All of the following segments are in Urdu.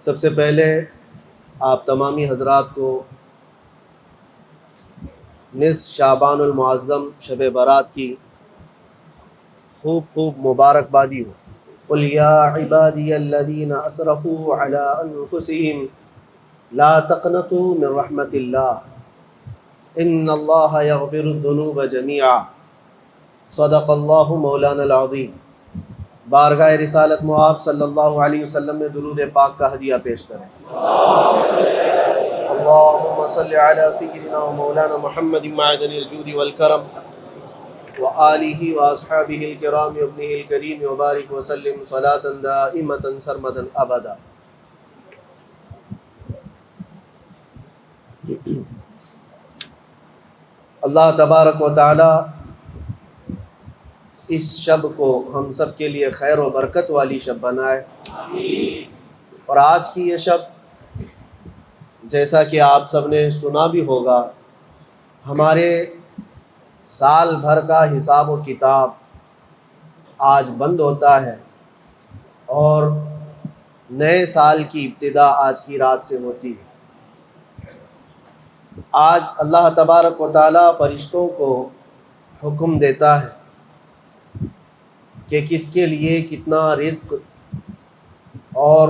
سب سے پہلے آپ تمامی حضرات کو نصف شعبان المعظم شب برات کی خوب مبارکبادی ہو۔ قل یا عبادی الذین اسرفوا علی انفسهم لا تقنطوا من رحمت اللہ ان اللہ یغفر الذنوب جميعا صدق اللہ مولانا العظیم۔ بارگاہ رسالت مآب صلی اللہ علیہ وسلم میں درود پاک کا ہدیہ پیش کریں۔ اللہم صلی علی سیدنا و مولانا محمد معدن الجود والکرم وآلہ واصحابہ الکرام وابنہ الکریم وبارک وسلم صلاة دائمة سرمدا ابدا۔ اللہ تبارک و تعالی اس شب کو ہم سب کے لیے خیر و برکت والی شب بنائے۔ اور آج کی یہ شب جیسا کہ آپ سب نے سنا بھی ہوگا، ہمارے سال بھر کا حساب و کتاب آج بند ہوتا ہے اور نئے سال کی ابتدا آج کی رات سے ہوتی ہے۔ آج اللہ تبارک و تعالی فرشتوں کو حکم دیتا ہے کہ کس کے لیے کتنا رزق اور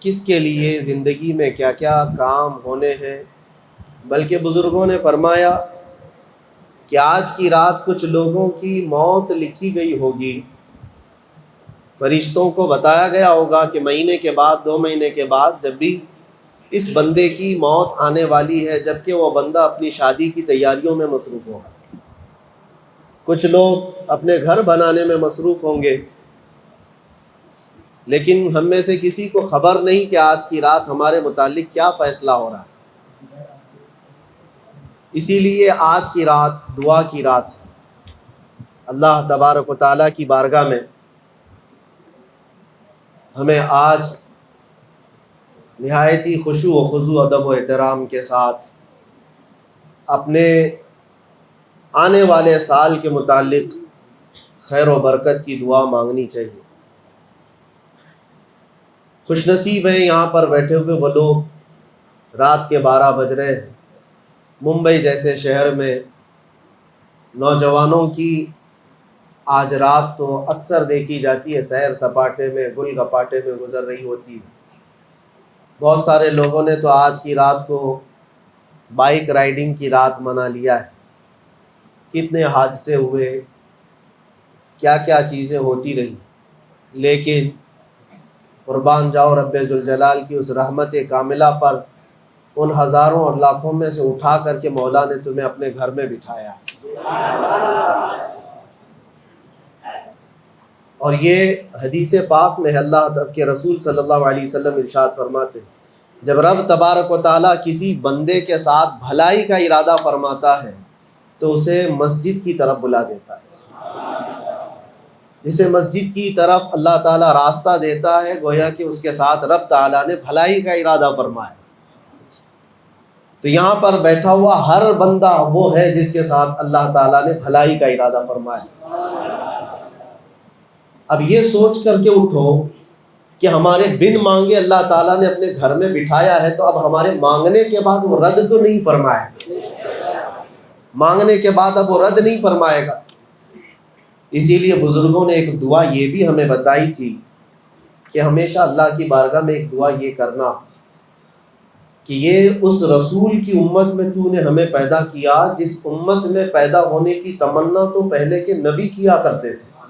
کس کے لیے زندگی میں کیا کیا کام ہونے ہیں۔ بلکہ بزرگوں نے فرمایا کہ آج کی رات کچھ لوگوں کی موت لکھی گئی ہوگی، فرشتوں کو بتایا گیا ہوگا کہ مہینے کے بعد 2 مہینے کے بعد جب بھی اس بندے کی موت آنے والی ہے، جبکہ وہ بندہ اپنی شادی کی تیاریوں میں مصروف ہوگا، کچھ لوگ اپنے گھر بنانے میں مصروف ہوں گے، لیکن ہم میں سے کسی کو خبر نہیں کہ آج کی رات ہمارے متعلق کیا فیصلہ ہو رہا ہے۔ اسی لیے آج کی رات دعا کی رات، اللہ تبارک و تعالیٰ کی بارگاہ میں ہمیں آج نہایتی خشوع و خضوع ادب و احترام کے ساتھ اپنے آنے والے سال کے متعلق خیر و برکت کی دعا مانگنی چاہیے۔ خوش نصیب ہیں یہاں پر بیٹھے ہوئے وہ لوگ، رات کے 12 بج رہے ہیں، ممبئی جیسے شہر میں نوجوانوں کی آج رات تو اکثر دیکھی جاتی ہے سیر سپاٹے میں، گل گپاٹے میں گزر رہی ہوتی ہے۔ بہت سارے لوگوں نے تو آج کی رات کو بائک رائیڈنگ کی رات منا لیا ہے۔ کتنے حادثے ہوئے، کیا کیا چیزیں ہوتی رہی، لیکن قربان جاؤ رب ذوالجلال کی اس رحمت کاملہ پر، ان ہزاروں اور لاکھوں میں سے اٹھا کر کے مولا نے تمہیں اپنے گھر میں بٹھایا۔ اور یہ حدیث پاک میں اللہ کے رسول صلی اللہ علیہ وسلم ارشاد فرماتے ہیں، جب رب تبارک و تعالیٰ کسی بندے کے ساتھ بھلائی کا ارادہ فرماتا ہے تو اسے مسجد کی طرف بلا دیتا ہے۔ جسے مسجد کی طرف اللہ تعالیٰ راستہ دیتا ہے، گویا کہ اس کے ساتھ رب تعالیٰ نے بھلائی کا ارادہ فرمایا۔ تو یہاں پر بیٹھا ہوا ہر بندہ وہ ہے جس کے ساتھ اللہ تعالیٰ نے بھلائی کا ارادہ فرمایا۔ اب یہ سوچ کر کے اٹھو کہ ہمارے بن مانگے اللہ تعالیٰ نے اپنے گھر میں بٹھایا ہے، تو اب ہمارے مانگنے کے بعد وہ رد تو نہیں فرمائے، مانگنے کے بعد اب وہ رد نہیں فرمائے گا۔ اسی لیے بزرگوں نے ایک دعا یہ بھی ہمیں بتائی تھی کہ ہمیشہ اللہ کی بارگاہ میں ایک دعا یہ کرنا کہ یہ اس رسول کی امت میں تو نے ہمیں پیدا کیا جس امت میں پیدا ہونے کی تمنا تو پہلے کے نبی کیا کرتے تھے۔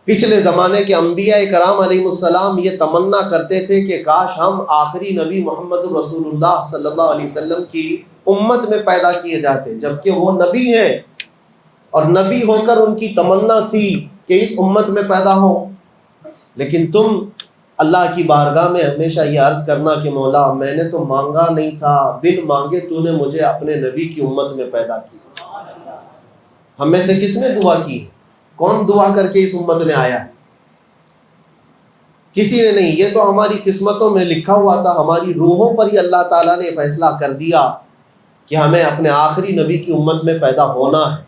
پچھلے زمانے کے انبیاء کرام علیہ السلام یہ تمنا کرتے تھے کہ کاش ہم آخری نبی محمد رسول اللہ صلی اللہ علیہ وسلم کی امت میں پیدا کیے جاتے، جبکہ وہ نبی ہیں اور نبی ہو کر ان کی تمنا تھی کہ اس امت میں پیدا ہو۔ لیکن تم اللہ کی بارگاہ میں ہمیشہ یہ عرض کرنا کہ مولا میں نے تو مانگا نہیں تھا، بن مانگے تو نے مجھے اپنے نبی کی امت میں پیدا کیا۔ ہم میں سے کس نے دعا کی؟ کون دعا کر کے اس امت میں آیا؟ کسی نے نہیں۔ یہ تو ہماری قسمتوں میں لکھا ہوا تھا، ہماری روحوں پر ہی اللہ تعالیٰ نے فیصلہ کر دیا کہ ہمیں اپنے آخری نبی کی امت میں پیدا ہونا ہے۔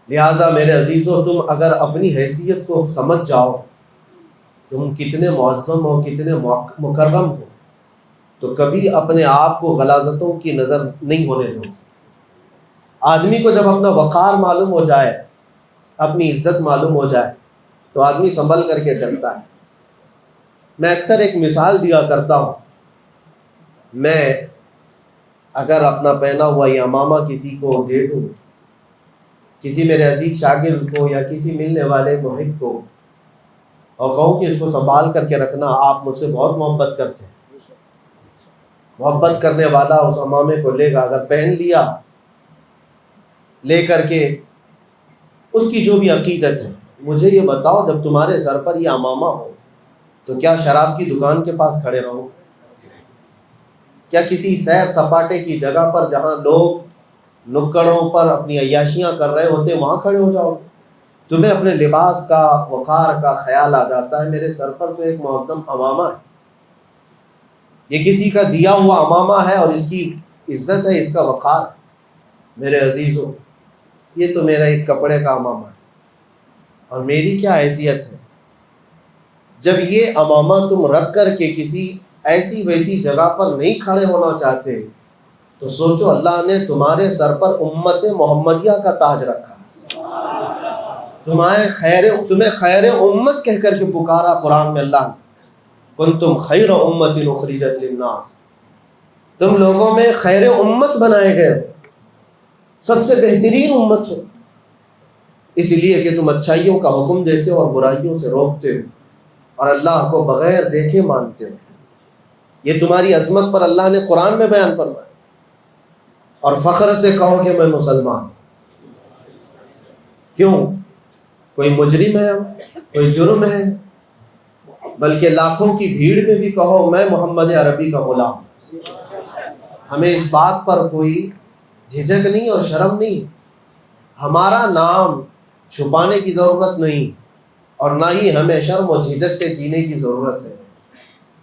لہٰذا میرے عزیزو، تم اگر اپنی حیثیت کو سمجھ جاؤ تم کتنے معظم ہو، کتنے مکرم ہو، تو کبھی اپنے آپ کو غلاظتوں کی نظر نہیں ہونے دو۔ آدمی کو جب اپنا وقار معلوم ہو جائے، اپنی عزت معلوم ہو جائے، تو آدمی سنبھل کر کے چلتا ہے۔ میں اکثر ایک مثال دیا کرتا ہوں، میں اگر اپنا پہنا ہوا یہ امامہ کسی کو دے دوں، کسی میرے عزیز شاگرد کو یا کسی ملنے والے محب کو، اور کہوں کہ اس کو سنبھال کر کے رکھنا، آپ مجھ سے بہت محبت کرتے ہیں، محبت کرنے والا اس امامے کو لے گا، اگر پہن لیا، لے کر کے اس کی جو بھی عقیدت ہے، مجھے یہ بتاؤ جب تمہارے سر پر یہ امامہ ہو تو کیا شراب کی دکان کے پاس کھڑے رہو؟ کیا کسی سیر سپاٹے کی جگہ پر جہاں لوگ نکڑوں پر اپنی عیاشیاں کر رہے ہوتے وہاں کھڑے ہو جاؤ؟ تمہیں اپنے لباس کا، وقار کا خیال آ جاتا ہے، میرے سر پر تو ایک معظم امامہ ہے، یہ کسی کا دیا ہوا امامہ ہے اور اس کی عزت ہے، اس کا وقار ہے۔ میرے عزیزوں، یہ تو میرا ایک کپڑے کا امامہ ہے، اور میری کیا حیثیت ہے؟ جب یہ امامہ تم رکھ کر کے کسی ایسی ویسی جگہ پر نہیں کھڑے ہونا چاہتے تو سوچو اللہ نے تمہارے سر پر امت محمدیہ کا تاج رکھا، تمہیں خیر امت کہہ کر کے پکارا قرآن میں اللہ نے، کنتم خیر امت اخرجت للناس، تم لوگوں میں خیر امت بنائے گئے، سب سے بہترین امت ہو، اس لیے کہ تم اچھائیوں کا حکم دیتے ہو اور برائیوں سے روکتے ہو، اور اللہ کو بغیر دیکھے مانتے ہو۔ یہ تمہاری عظمت پر اللہ نے قرآن میں بیان فرمایا، اور فخر سے کہو کہ میں مسلمان ہوں۔ کیوں؟ کوئی مجرم ہے، کوئی جرم ہے؟ بلکہ لاکھوں کی بھیڑ میں بھی کہو میں محمد عربی کا غلام ہوں۔ ہمیں اس بات پر کوئی جھجک نہیں اور شرم نہیں، ہمارا نام چھپانے کی ضرورت نہیں، اور نہ ہی ہمیں شرم و جھجک سے جینے کی ضرورت ہے،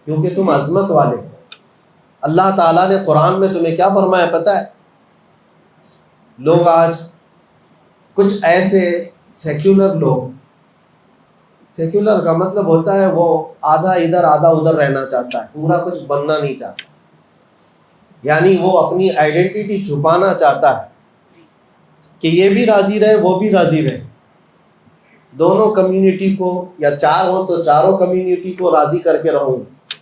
کیونکہ تم عظمت والے ہو۔ اللہ تعالیٰ نے قرآن میں تمہیں کیا فرمایا پتہ ہے؟ لوگ آج کچھ ایسے سیکولر لوگ، سیکولر کا مطلب ہوتا ہے وہ آدھا ادھر آدھا ادھر رہنا چاہتا ہے، پورا کچھ بننا نہیں چاہتا، یعنی وہ اپنی آئیڈینٹی چھپانا چاہتا ہے کہ یہ بھی راضی رہے وہ بھی راضی رہے، دونوں کمیونٹی کو، یا چار ہوں تو چاروں کمیونٹی کو راضی کر کے رہوں۔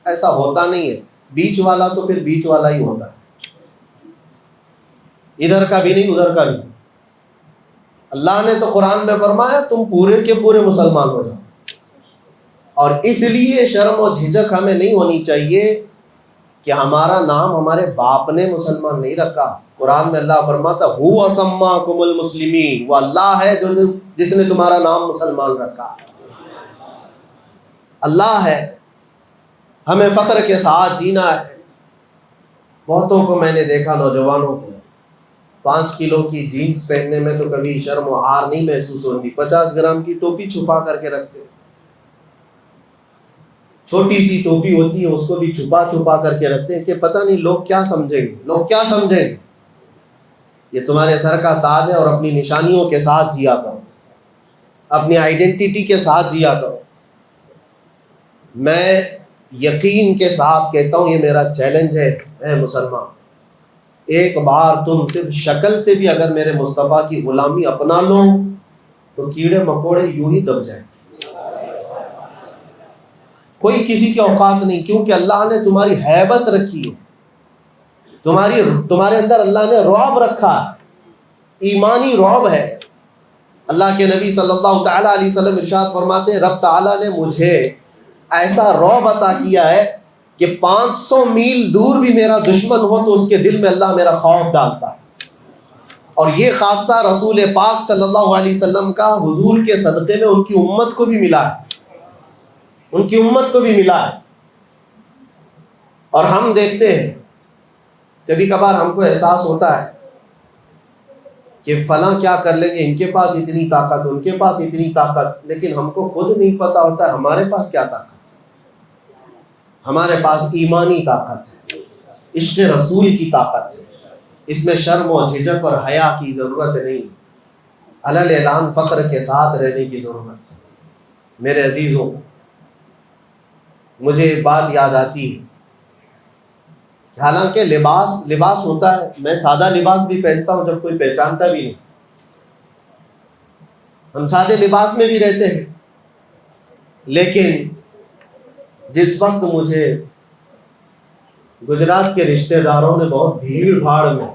ایسا ہوتا نہیں ہے، بیچ والا تو پھر بیچ والا ہی ہوتا ہے، ادھر کا بھی نہیں ادھر کا بھی۔ اللہ نے تو قرآن میں فرمایا تم پورے کے پورے مسلمان ہو جاؤ، اور اس لیے شرم و جھجک ہمیں نہیں ہونی چاہیے کہ ہمارا نام ہمارے باپ نے مسلمان نہیں رکھا۔ قرآن میں اللہ فرماتا ہوا سماکم المسلمین، وہ اللہ ہے جس نے تمہارا نام مسلمان رکھا، اللہ ہے۔ ہمیں فخر کے ساتھ جینا ہے۔ بہتوں کو میں نے دیکھا، نوجوانوں کو 5 کلو کی جینس پہننے میں تو کبھی شرم و عار نہیں محسوس ہوتی، 50 گرام کی ٹوپی چھپا کر کے رکھتے، چھوٹی سی ٹوپی ہوتی ہے اس کو بھی چھپا چھپا کر کے رکھتے ہیں کہ پتہ نہیں لوگ کیا سمجھیں گے، لوگ کیا سمجھیں گے۔ یہ تمہارے سر کا تاج ہے، اور اپنی نشانیوں کے ساتھ جیا کرو، اپنی آئیڈینٹی کے ساتھ جیا کرو۔ میں یقین کے ساتھ کہتا ہوں، یہ میرا چیلنج ہے، اے مسلمان، ایک بار تم صرف شکل سے بھی اگر میرے مصطفیٰ کی غلامی اپنا لو تو کیڑے مکوڑے یوں ہی دب جائیں، کوئی کسی کے اوقات نہیں، کیونکہ اللہ نے تمہاری ہیبت رکھی ہے، تمہارے اندر اللہ نے رعب رکھا ہے، ایمانی رعب ہے۔ اللہ کے نبی صلی اللہ تعالیٰ علیہ وسلم ارشاد فرماتے ہیں رب تعالیٰ نے مجھے ایسا رعب عطا کیا ہے کہ 500 میل دور بھی میرا دشمن ہو تو اس کے دل میں اللہ میرا خوف ڈالتا ہے۔ اور یہ خاصہ رسول پاک صلی اللہ علیہ وسلم کا حضور کے صدقے میں ان کی امت کو بھی ملا ہے، ان کی امت کو بھی ملا ہے۔ اور ہم دیکھتے ہیں کبھی کبھار ہم کو احساس ہوتا ہے کہ فلاں کیا کر لیں گے، ان کے پاس اتنی طاقت، ان کے پاس اتنی طاقت، لیکن ہم کو خود نہیں پتا ہوتا ہے ہمارے پاس کیا طاقت ہے۔ ہمارے پاس ایمانی طاقت ہے، عشق رسول کی طاقت ہے، اس میں شرم و جھجک اور حیا کی ضرورت نہیں، علل اعلان فخر کے ساتھ رہنے کی ضرورت ہے۔ میرے عزیزوں، مجھے ایک بات یاد آتی ہے، حالانکہ لباس ہوتا ہے، میں سادہ لباس بھی پہنتا ہوں جب کوئی پہچانتا بھی نہیں، ہم سادے لباس میں بھی رہتے ہیں، لیکن جس وقت مجھے گجرات کے رشتہ داروں نے بہت بھیڑ بھاڑ میں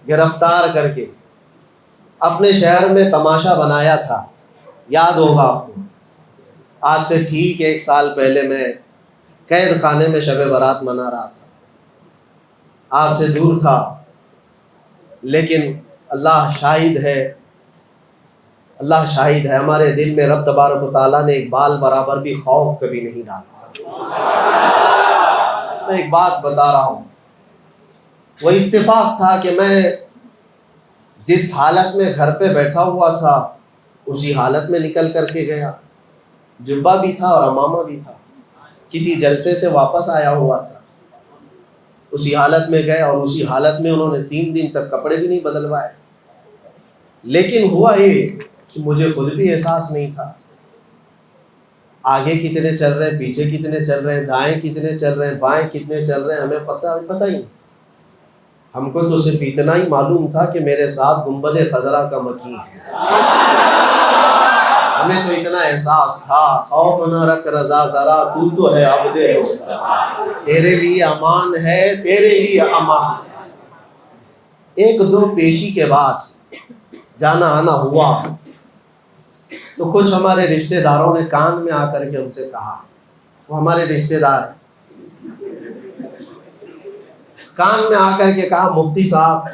گرفتار کر کے اپنے شہر میں تماشا بنایا تھا، یاد ہوگا آپ کو، آج سے ٹھیک 1 سال پہلے میں قید خانے میں شب برات منا رہا تھا، آپ سے دور تھا، لیکن اللہ شاہد ہے، اللہ شاہد ہے، ہمارے دل میں رب تبارک و تعالیٰ نے ایک بال برابر بھی خوف کبھی نہیں ڈالا۔ میں ایک بات بتا رہا ہوں، وہ اتفاق تھا کہ میں جس حالت میں گھر پہ بیٹھا ہوا تھا اسی حالت میں نکل کر کے گیا، جبہ بھی تھا اور عمامہ بھی تھا، کسی جلسے سے واپس آیا ہوا تھا، اسی حالت میں گئے، اور اسی حالت میں انہوں نے 3 دن تک کپڑے بھی نہیں بدلوائے۔ لیکن ہوا یہ کہ مجھے خود بھی احساس نہیں تھا آگے کتنے چل رہے ہیں، پیچھے کتنے چل رہے ہیں، دائیں کتنے چل رہے ہیں، بائیں کتنے چل رہے ہیں، ہمیں پتہ ہی نہیں۔ ہم کو تو صرف اتنا ہی معلوم تھا کہ میرے ساتھ گنبد خضرا کا مکی ہے، ہمیں تو اتنا احساس تھا، خوف نہ رکھ رضا ذرا، تو ہے عبد مصطفیٰ، تیرے لیے امان ہے، تیرے لیے امان۔ 1-2 پیشی کے بعد جانا آنا ہوا تو کچھ ہمارے رشتہ داروں نے کان میں آ کر کے ہم سے کہا، وہ ہمارے رشتہ دار کان میں آ کر کے کہا، مفتی صاحب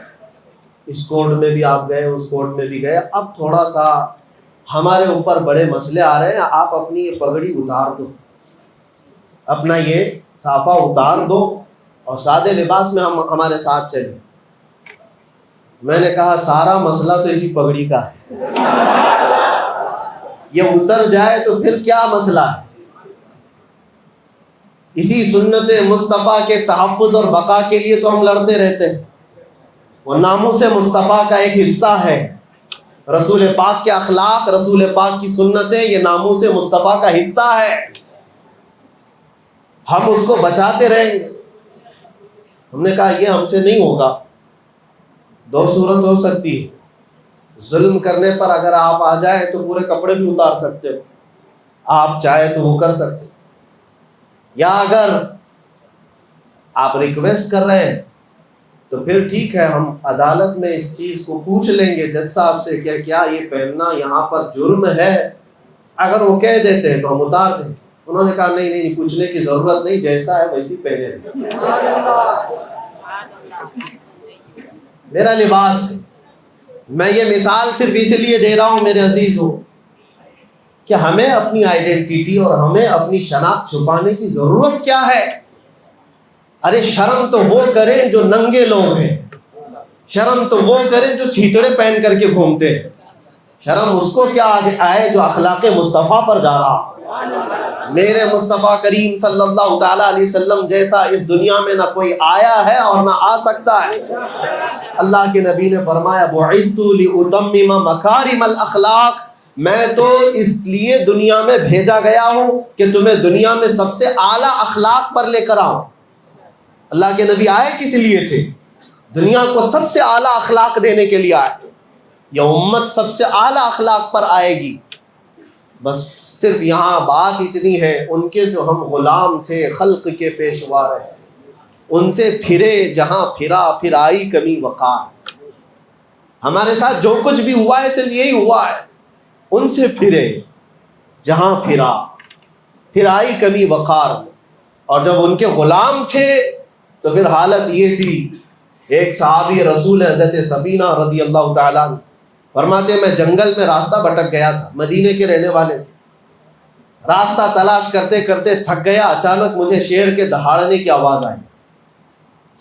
اس کورٹ میں بھی آپ گئے، اس کورٹ میں بھی گئے، اب تھوڑا سا ہمارے اوپر بڑے مسئلے آ رہے ہیں، آپ اپنی یہ پگڑی اتار دو، اپنا یہ صافہ اتار دو اور سادے لباس میں ہم ہمارے ساتھ چلیں۔ میں نے کہا سارا مسئلہ تو اسی پگڑی کا ہے، یہ اتر جائے تو پھر کیا مسئلہ ہے؟ اسی سنت مصطفیٰ کے تحفظ اور بقا کے لیے تو ہم لڑتے رہتے ہیں، وہ ناموس مصطفیٰ کا ایک حصہ ہے، رسول پاک کے اخلاق، رسول پاک کی سنتیں، یہ ناموس مصطفیٰ کا حصہ ہے، ہم اس کو بچاتے رہیں گے۔ ہم نے کہا یہ ہم سے نہیں ہوگا، 2 صورت ہو سکتی ہے، ظلم کرنے پر اگر آپ آ جائیں تو پورے کپڑے بھی اتار سکتے ہو، آپ چاہے تو وہ کر سکتے، یا اگر آپ ریکویسٹ کر رہے ہیں تو پھر ٹھیک ہے، ہم عدالت میں اس چیز کو پوچھ لیں گے جج صاحب سے کہ کیا یہ پہننا یہاں پر جرم ہے، اگر وہ کہہ دیتے ہیں تو ہم اتار دیں۔ انہوں نے کہا نہیں، پوچھنے کی ضرورت نہیں، جیسا ہے ویسی پہنے رہیں۔ میرا لباس ہے، میں یہ مثال صرف اس لیے دے رہا ہوں میرے عزیز ہو کہ ہمیں اپنی آئیڈینٹی اور ہمیں اپنی شناخت چھپانے کی ضرورت کیا ہے؟ ارے شرم تو وہ کریں جو ننگے لوگ ہیں، شرم تو وہ کریں جو چھیتڑے پہن کر کے گھومتے ہیں، شرم اس کو کیا آئے جو اخلاق مصطفیٰ پر جا رہا۔ میرے مصطفیٰ کریم صلی اللہ تعالیٰ علیہ وسلم جیسا اس دنیا میں نہ کوئی آیا ہے اور نہ آ سکتا ہے۔ اللہ کے نبی نے فرمایا بعثت لأتمم مکارم الاخلاق، میں تو اس لیے دنیا میں بھیجا گیا ہوں کہ تمہیں دنیا میں سب سے اعلیٰ اخلاق پر لے کر آؤں۔ اللہ کے نبی آئے کس لیے تھے؟ دنیا کو سب سے اعلیٰ اخلاق دینے کے لیے آئے، یہ امت سب سے اعلیٰ اخلاق پر آئے گی۔ بس صرف یہاں بات اتنی ہے، ان کے جو ہم غلام تھے، خلق کے پیشوا رہے، ان سے پھرے جہاں پھرا، پھر آئی کمی وقار۔ ہمارے ساتھ جو کچھ بھی ہوا ہے صرف یہی ہوا ہے، ان سے پھرے جہاں پھرا، پھر آئی کمی وقار۔ اور جب ان کے غلام تھے تو پھر حالت یہ تھی، ایک صحابی رسول حضرت سفینہ رضی اللہ تعالیٰ عنہ فرماتے ہیں میں جنگل میں راستہ بھٹک گیا تھا، مدینے کے رہنے والے تھے، راستہ تلاش کرتے کرتے تھک گیا، اچانک مجھے شیر کے دہاڑنے کی آواز آئی۔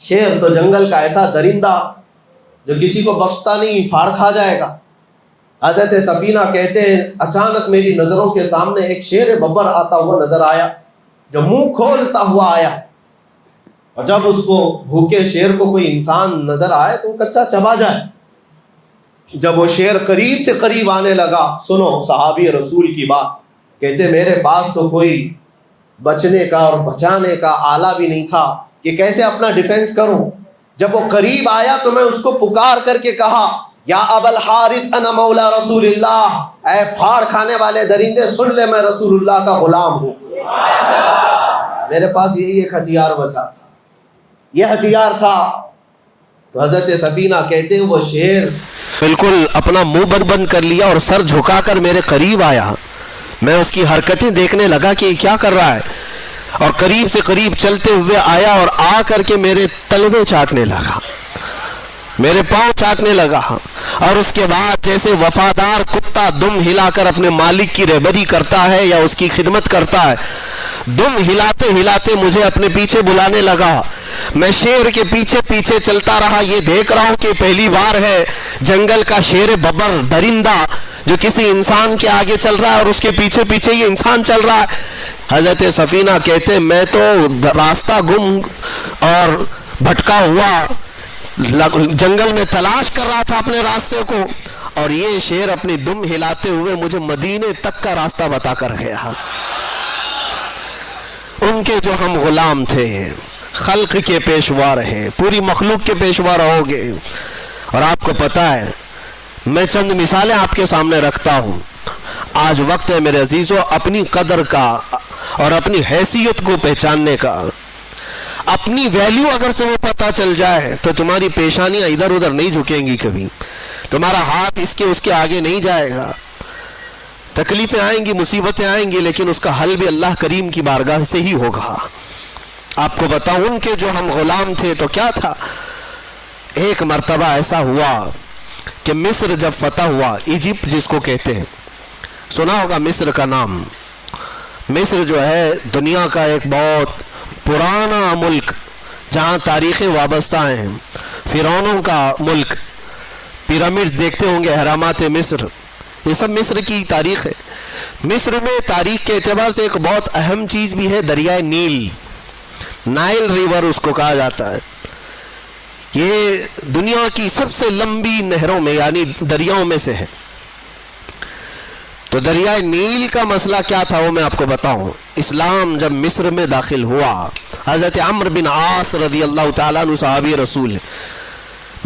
شیر تو جنگل کا ایسا درندہ جو کسی کو بخشتا نہیں، پھاڑ کھا جائے گا۔ حضرت سفینہ کہتے ہیں اچانک میری نظروں کے سامنے ایک شیر ببر آتا ہوا نظر آیا، جو منہ کھولتا ہوا آیا، اور جب اس کو بھوکے شیر کو کوئی انسان نظر آئے تو وہ کچا چبا جائے۔ جب وہ شیر قریب سے قریب آنے لگا، سنو صحابی رسول کی بات، کہتے میرے پاس تو کوئی بچنے کا اور بچانے کا آلہ بھی نہیں تھا کہ کیسے اپنا ڈیفینس کروں. جب وہ قریب آیا تو میں اس کو پکار کر کے کہا یا ابا الحارث انا مولا رسول اللہ، اے پھاڑ کھانے والے درندے سن لے، میں رسول اللہ کا غلام ہوں. میرے پاس یہی ایک ہتھیار بچا تھا، یہ ہتھیار تھا. تو حضرت سفینہ کہتے ہیں وہ شیر بالکل اپنا منہ بند کر لیا اور سر جھکا کر میرے قریب آیا. میں اس کی حرکتیں دیکھنے لگا کہ یہ کیا کر رہا ہے، اور قریب سے قریب چلتے ہوئے آیا اور آ کر کے میرے تلوے چاٹنے لگا، میرے پاؤں چاٹنے لگا. اور اس کے بعد جیسے وفادار کتا دم ہلا کر اپنے مالک کی رہبری کرتا ہے یا اس کی خدمت کرتا ہے، دم ہلاتے ہلاتے مجھے اپنے پیچھے بلانے لگا. میں شیر کے پیچھے پیچھے چلتا رہا. یہ دیکھ رہا ہوں کہ پہلی بار ہے جنگل کا شیر ببر درندہ جو کسی انسان کے آگے چل رہا ہے اور اس کے پیچھے پیچھے یہ انسان چل رہا ہے. حضرت سفینہ کہتے میں تو راستہ گم اور بھٹکا ہوا جنگل میں تلاش کر رہا تھا اپنے راستے کو، اور یہ شیر اپنی دم ہلاتے ہوئے مجھے مدینے تک کا راستہ بتا کر گیا. ان کے جو ہم غلام تھے، خلق کے پیشوا رہے، پوری مخلوق کے پیشوا رہو گے. اور آپ کو پتہ ہے، میں چند مثالیں آپ کے سامنے رکھتا ہوں. آج وقت ہے میرے عزیزو اپنی قدر کا اور اپنی حیثیت کو پہچاننے کا. اپنی ویلیو اگر تمہیں پتہ چل جائے تو تمہاری پیشانیاں ادھر ادھر نہیں جھکیں گی، کبھی تمہارا ہاتھ اس کے آگے نہیں جائے گا. تکلیفیں آئیں گی، مصیبتیں آئیں گی، لیکن اس کا حل بھی اللہ کریم کی بارگاہ سے ہی ہوگا. آپ کو بتاؤں ان کے جو ہم غلام تھے تو کیا تھا. ایک مرتبہ ایسا ہوا کہ مصر جب فتح ہوا، ایجپٹ جس کو کہتے ہیں، سنا ہوگا مصر کا نام. مصر جو ہے دنیا کا ایک بہت پرانا ملک جہاں تاریخیں وابستہ ہیں. فرعونوں کا ملک، پیرامڈز دیکھتے ہوں گے، اہرامات مصر، یہ سب مصر کی تاریخ ہے. مصر میں تاریخ کے اعتبار سے ایک بہت اہم چیز بھی ہے، دریائے نیل، نائل ریور اس کو کہا جاتا ہے. یہ دنیا کی سب سے لمبی نہروں میں یعنی دریاؤں میں سے ہے. تو دریائے نیل کا مسئلہ کیا تھا وہ میں آپ کو بتاؤں. اسلام جب مصر میں داخل ہوا، حضرت عمرو بن عاص رضی اللہ تعالیٰ عنہ صحابی رسول،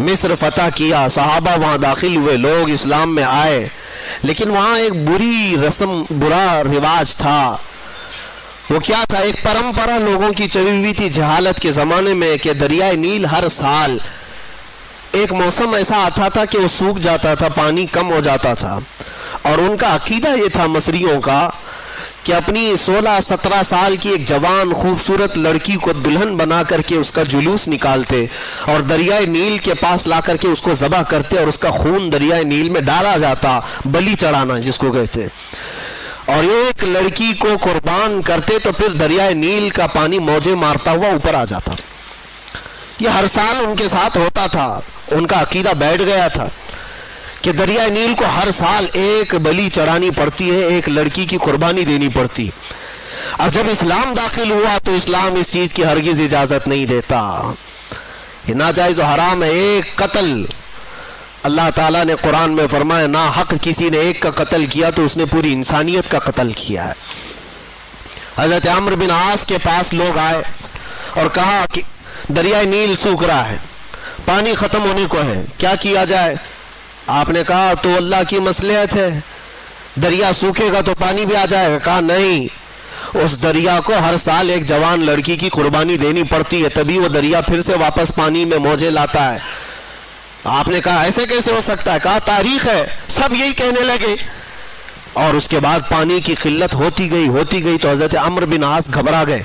مصر فتح کیا، صحابہ وہاں داخل ہوئے، لوگ اسلام میں آئے. لیکن وہاں ایک بری رسم، برا رواج تھا. وہ کیا تھا؟ ایک پرمپرا لوگوں کی چلی ہوئی تھی جہالت کے زمانے میں کہ دریائے نیل ہر سال ایک موسم ایسا آتا تھا کہ وہ سوکھ جاتا تھا، پانی کم ہو جاتا تھا. اور ان کا عقیدہ یہ تھا مصریوں کا کہ اپنی 16-17 سال کی ایک جوان خوبصورت لڑکی کو دلہن بنا کر کے اس کا جلوس نکالتے اور دریائے نیل کے پاس لا کر کے اس کو ذبح کرتے اور اس کا خون دریائے نیل میں ڈالا جاتا، بلی چڑھانا جس کو کہتے. اور ایک لڑکی کو قربان کرتے تو پھر دریائے نیل کا پانی موجیں مارتا ہوا اوپر آ جاتا. یہ ہر سال ان کے ساتھ ہوتا تھا. ان کا عقیدہ بیٹھ گیا تھا کہ دریائے نیل کو ہر سال ایک بلی چڑھانی پڑتی ہے، ایک لڑکی کی قربانی دینی پڑتی. اب جب اسلام داخل ہوا تو اسلام اس چیز کی ہرگز اجازت نہیں دیتا. یہ ناجائز و حرام ہے. ایک قتل، اللہ تعالیٰ نے قرآن میں فرمایا نا حق کسی نے ایک کا قتل کیا تو اس نے پوری انسانیت کا قتل کیا ہے. حضرت عمرو بن عاص کے پاس لوگ آئے اور کہا کہ دریائے نیل سوکھ رہا ہے، پانی ختم ہونے کو ہے، کیا کیا جائے؟ آپ نے کہا تو اللہ کی مصلحت ہے، دریا سوکھے گا تو پانی بھی آ جائے گا. کہا نہیں، اس دریا کو ہر سال ایک جوان لڑکی کی قربانی دینی پڑتی ہے، تبھی وہ دریا پھر سے واپس پانی میں موجیں لاتا ہے. آپ نے کہا ایسے کیسے ہو سکتا ہے؟ کہا تاریخ ہے. سب یہی کہنے لگے اور اس کے بعد پانی کی قلت ہوتی گئی تو حضرت عمرو بن عاص گھبرا گئے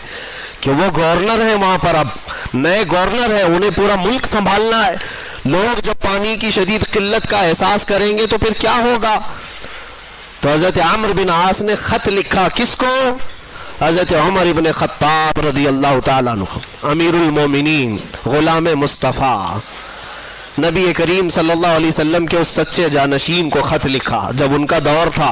کہ وہ گورنر ہیں وہاں پر، اب نئے گورنر ہیں، انہیں پورا ملک سنبھالنا ہے. لوگ جب پانی کی شدید قلت کا احساس کریں گے تو پھر کیا ہوگا؟ تو حضرت عمرو بن عاص نے خط لکھا. کس کو؟ حضرت عمر ابن خطاب رضی اللہ تعالیٰ عنہ، امیر المومنین، غلام مصطفیٰ، نبی کریم صلی اللہ علیہ وسلم کے اس سچے جانشین کو خط لکھا جب ان کا دور تھا.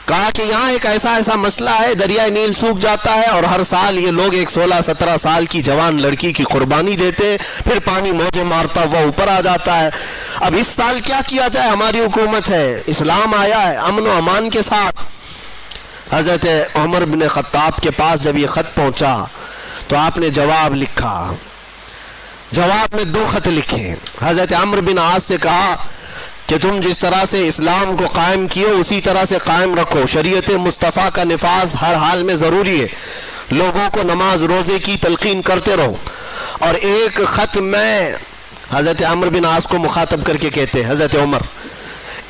کہا کہ یہاں ایک ایسا مسئلہ ہے، دریائے نیل سوکھ جاتا ہے اور ہر سال یہ لوگ ایک 16-17 سال کی جوان لڑکی کی قربانی دیتے، پھر پانی موجیں مارتا ہوا اوپر آ جاتا ہے. اب اس سال کیا کیا جائے؟ ہماری حکومت ہے، اسلام آیا ہے امن و امان کے ساتھ. حضرت عمر بن خطاب کے پاس جب یہ خط پہنچا تو آپ نے جواب لکھا. جواب میں 2 خط لکھے. حضرت عمرو بن عاص سے کہا کہ تم جس طرح سے اسلام کو قائم کیے اسی طرح سے قائم رکھو. شریعت مصطفیٰ کا نفاذ ہر حال میں ضروری ہے. لوگوں کو نماز روزے کی تلقین کرتے رہو. اور ایک خط میں حضرت عمرو بن عاص کو مخاطب کر کے کہتے ہیں حضرت عمر،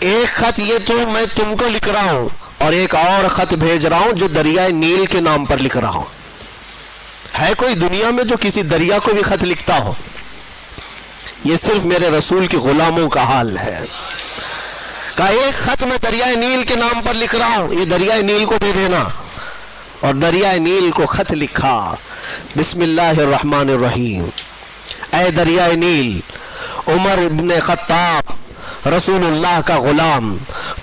ایک خط یہ تو میں تم کو لکھ رہا ہوں اور ایک اور خط بھیج رہا ہوں جو دریائے نیل کے نام پر لکھ رہا ہوں. ہے کوئی دنیا میں جو کسی دریا کو بھی خط لکھتا ہو؟ یہ صرف میرے رسول کے غلاموں کا حال ہے. کہا ایک خط میں دریائے نیل کے نام پر لکھ رہا ہوں، یہ دریائے نیل کو دے دینا. اور دریائے نیل کو خط لکھا، بسم اللہ الرحمن الرحیم. اے دریائے نیل، عمر بن خطاب رسول اللہ کا غلام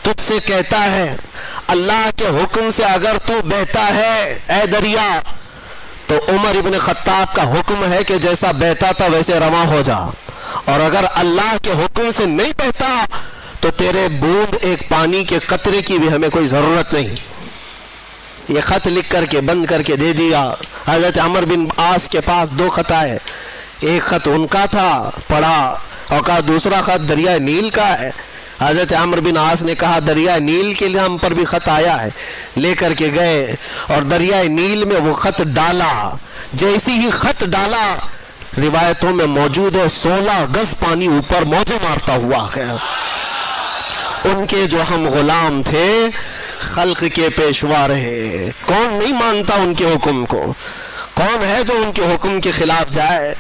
تجھ سے کہتا ہے اللہ کے حکم سے اگر تو بہتا ہے اے دریا تو عمر ابن خطاب کا حکم ہے کہ جیسا بہتا تھا ویسے رواں ہو جا، اور اگر اللہ کے حکم سے نہیں بہتا تو تیرے بوند ایک پانی کے قطرے کی بھی ہمیں کوئی ضرورت نہیں. یہ خط لکھ کر کے بند کر کے دے دیا. حضرت عمر بن عاص کے پاس 2 خط آئے. ایک خط ان کا تھا، پڑھا اور کہا دوسرا خط دریائے نیل کا ہے. حضرت عمر بن عاص نے کہا دریائے نیل کے نام پر بھی خط آیا ہے. لے کر کے گئے اور دریائے نیل میں وہ خط ڈالا. جیسی ہی خط ڈالا روایتوں میں موجود ہے 16 گز پانی اوپر موجیں مارتا ہوا ہے. ان کے جو ہم غلام تھے خلق کے پیشوا رہے. کون نہیں مانتا ان کے حکم کو؟ کون ہے جو ان کے حکم کے خلاف جائے؟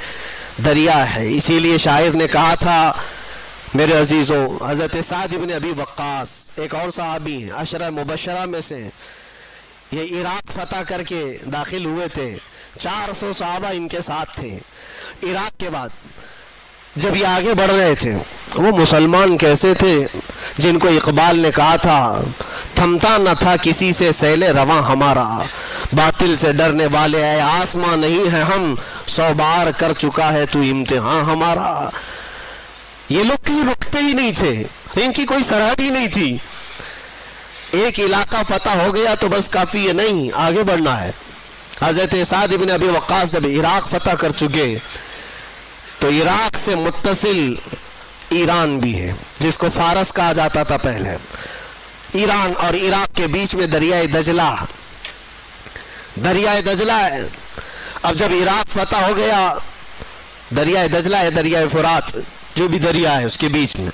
دریا ہے. اسی لیے شاعر نے کہا تھا میرے عزیزوں، حضرت سعد بن ابی وقاص ایک اور صحابی ہیں 10 مبشرہ میں سے، یہ عراق فتح کر کے داخل ہوئے تھے. 400 صحابہ ان کے ساتھ تھے. عراق کے بعد جب یہ آگے بڑھ رہے تھے، وہ مسلمان کیسے تھے جن کو اقبال نے کہا تھا تھمتا نہ تھا کسی سے سیل رواں ہمارا، باطل سے ڈرنے والے اے آسماں نہیں ہے ہم، 100 بار کر چکا ہے تو امتحان ہمارا. یہ لوگ کہیں رکتے ہی نہیں تھے، ان کی کوئی سرحد ہی نہیں تھی. ایک علاقہ فتح ہو گیا تو بس کافی ہے نہیں، آگے بڑھنا ہے. حضرت سعد بن ابی وقاص جب عراق فتح کر چکے تو عراق سے متصل ایران بھی ہے جس کو فارس کہا جاتا تھا پہلے. ایران اور عراق کے بیچ میں دریائے دجلہ ہے. اب جب عراق فتح ہو گیا، دریائے دجلہ ہے، دریائے فرات جو بھی دریا ہے اس کے بیچ میں،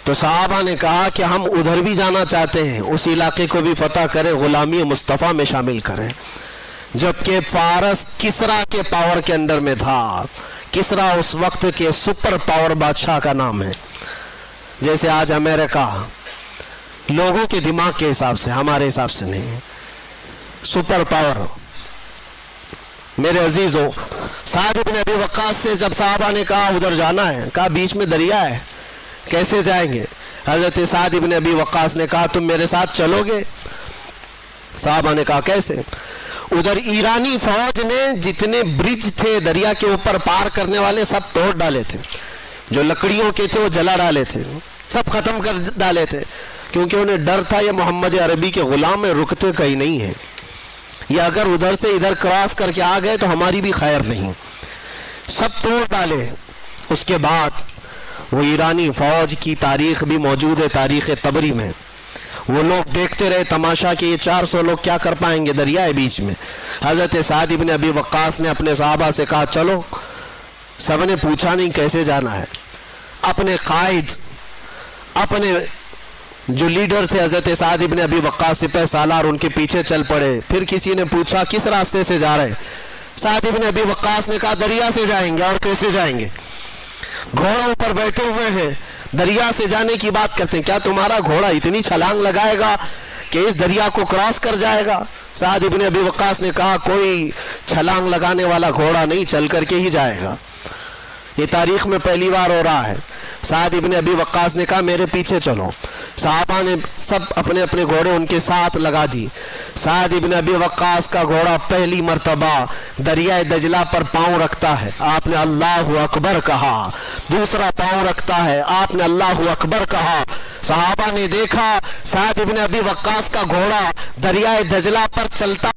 تو صحابہ نے کہا کہ ہم ادھر بھی جانا چاہتے ہیں، اس علاقے کو بھی فتح کریں، غلامی مصطفیٰ میں شامل کریں. جبکہ فارس کسرا کے پاور کے اندر میں تھا. کسرا اس وقت کے سپر پاور بادشاہ کا نام ہے. جیسے آج امریکہ، لوگوں کے دماغ کے حساب سے، ہمارے حساب سے نہیں، سپر پاور. میرے عزیزوں، سعد بن ابی وقاص سے جب صحابہ نے کہا ادھر جانا ہے، کہا بیچ میں دریا ہے کیسے جائیں گے؟ حضرت سعد بن ابی وقاص نے کہا تم میرے ساتھ چلو گے؟ صحابہ نے کہا کیسے؟ ادھر ایرانی فوج نے جتنے برج تھے دریا کے اوپر پار کرنے والے سب توڑ ڈالے تھے. جو لکڑیوں کے تھے وہ جلا ڈالے تھے، سب ختم کر ڈالے تھے، کیونکہ انہیں ڈر تھا یہ محمد عربی کے غلام ہیں، رکتے کہیں نہیں ہیں، یا اگر ادھر سے ادھر کراس کر کے آ گئے تو ہماری بھی خیر نہیں. سب توڑ ڈالے. اس کے بعد وہ ایرانی فوج کی تاریخ بھی موجود ہے تاریخ طبری میں. وہ لوگ دیکھتے رہے تماشا کہ یہ 400 لوگ کیا کر پائیں گے دریائے بیچ میں. حضرت سعد بن ابی وقاص نے اپنے صحابہ سے کہا چلو. سب نے پوچھا نہیں کیسے جانا ہے. اپنے قائد، اپنے جو لیڈر تھے حضرت سعد بن ابی وقاص سپہ سالار، ان کے پیچھے چل پڑے. پھر کسی نے پوچھا کس راستے سے جا رہے؟ سعد بن ابی وقاص نے کہا دریا سے جائیں گے. اور کیسے جائیں گے؟ گھوڑوں پر بیٹھے ہوئے ہیں، دریا سے جانے کی بات کرتے ہیں. کیا تمہارا گھوڑا اتنی چھلانگ لگائے گا کہ اس دریا کو کراس کر جائے گا؟ سعد بن ابی وقاص نے کہا کوئی چھلانگ لگانے والا گھوڑا نہیں، چل کر کے ہی جائے گا. یہ تاریخ میں پہلی بار ہو رہا ہے. سعد بن ابی وقاص نے کہا میرے پیچھے چلو. صحابہ نے سب اپنے اپنے گھوڑے ان کے ساتھ لگا دی. سعد بن ابی وقاص کا گھوڑا پہلی مرتبہ دریائے دجلہ پر پاؤں رکھتا ہے، آپ نے اللہ اکبر کہا. دوسرا پاؤں رکھتا ہے، آپ نے اللہ اکبر کہا. صحابہ نے دیکھا سعد ابن ابی وقاص کا گھوڑا دریائے دجلہ پر چلتا